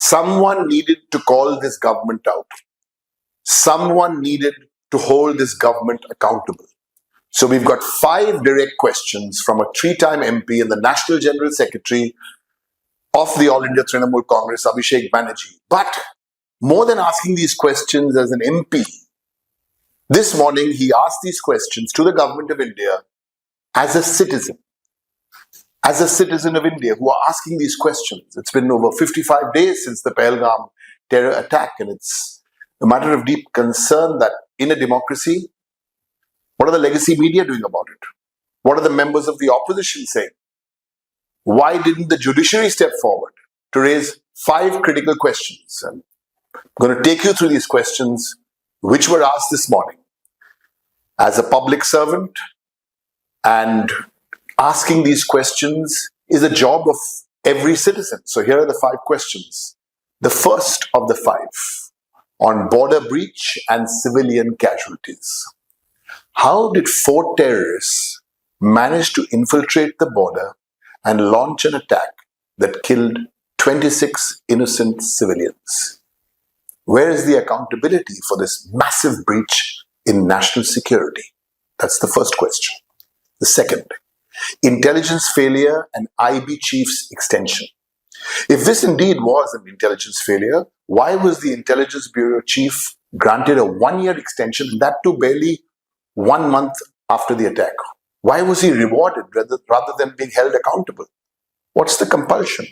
Someone needed to call this government out. Someone needed to hold this government accountable. So we've got 5 direct questions from a 3-time MP and the National General Secretary of the All India Trinamool Congress, Abhishek Banerjee. But more than asking these questions as an MP, this morning he asked these questions to the government of India as a citizen of India who are asking these questions. It's been over 55 days since the Pahalgam terror attack, and it's a matter of deep concern that in a democracy, what are the legacy media doing about it? What are the members of the opposition saying? Why didn't the judiciary step forward to raise 5 critical questions? And I'm going to take you through these questions which were asked this morning. As a public servant, and asking these questions is a job of every citizen. So here are the 5 questions. The first of the 5 on border breach and civilian casualties. How did 4 terrorists manage to infiltrate the border and launch an attack that killed 26 innocent civilians? Where is the accountability for this massive breach in national security? That's the first question. The second, intelligence failure and IB chief's extension. If this indeed was an intelligence failure, why was the Intelligence Bureau chief granted a 1-year extension, and that too barely 1 month after the attack? Why was he rewarded rather than being held accountable? What's the compulsion?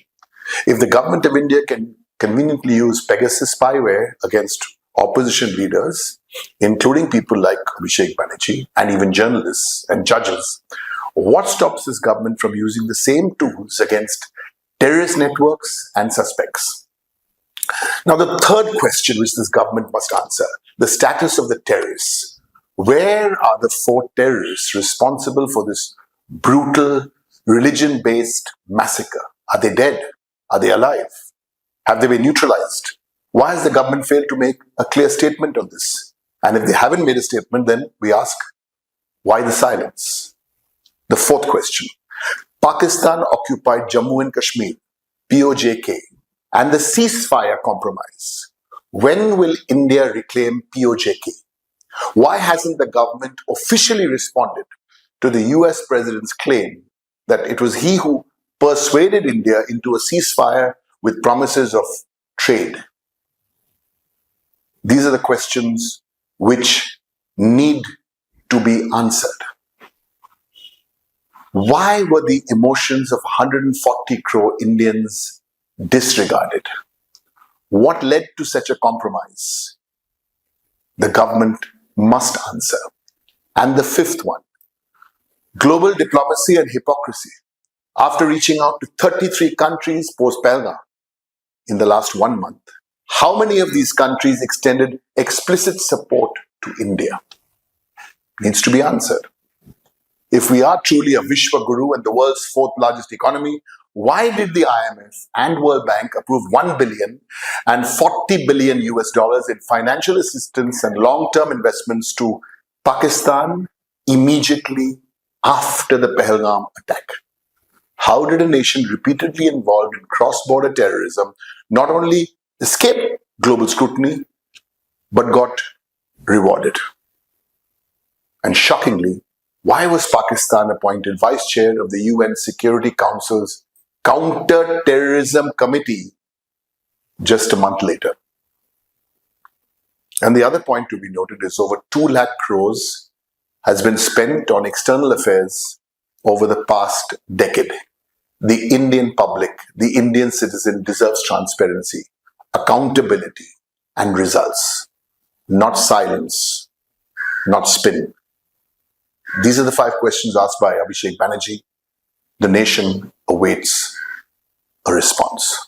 If the government of India can conveniently use Pegasus spyware against opposition leaders, including people like Abhishek Banerjee and even journalists and judges, what stops this government from using the same tools against terrorist networks and suspects? Now, the third question which this government must answer, the status of the terrorists. Where are the 4 terrorists responsible for this brutal, religion-based massacre? Are they dead? Are they alive? Have they been neutralized? Why has the government failed to make a clear statement on this? And if they haven't made a statement, then we ask, why the silence? The fourth question, Pakistan occupied Jammu and Kashmir, POJK, and the ceasefire compromise. When will India reclaim POJK? Why hasn't the government officially responded to the US president's claim that it was he who persuaded India into a ceasefire with promises of trade? These are the questions which need to be answered. Why were the emotions of 140 crore Indians disregarded? What led to such a compromise? The government must answer. And the fifth one, global diplomacy and hypocrisy. After reaching out to 33 countries post-Pahalgam in the last 1 month, how many of these countries extended explicit support to India? Needs to be answered. If we are truly a Vishwa Guru and the world's 4th largest economy, why did the IMF and World Bank approve $1 billion and $40 billion in financial assistance and long-term investments to Pakistan immediately after the Pahalgam attack? How did a nation repeatedly involved in cross-border terrorism not only escape global scrutiny, but got rewarded? And shockingly, why was Pakistan appointed Vice Chair of the UN Security Council's Counter-Terrorism Committee just a month later? And the other point to be noted is over 2 lakh crores has been spent on external affairs over the past decade. The Indian public, the Indian citizen deserves transparency, accountability, and results, not silence, not spin. These are the 5 questions asked by Abhishek Banerjee. The nation awaits a response.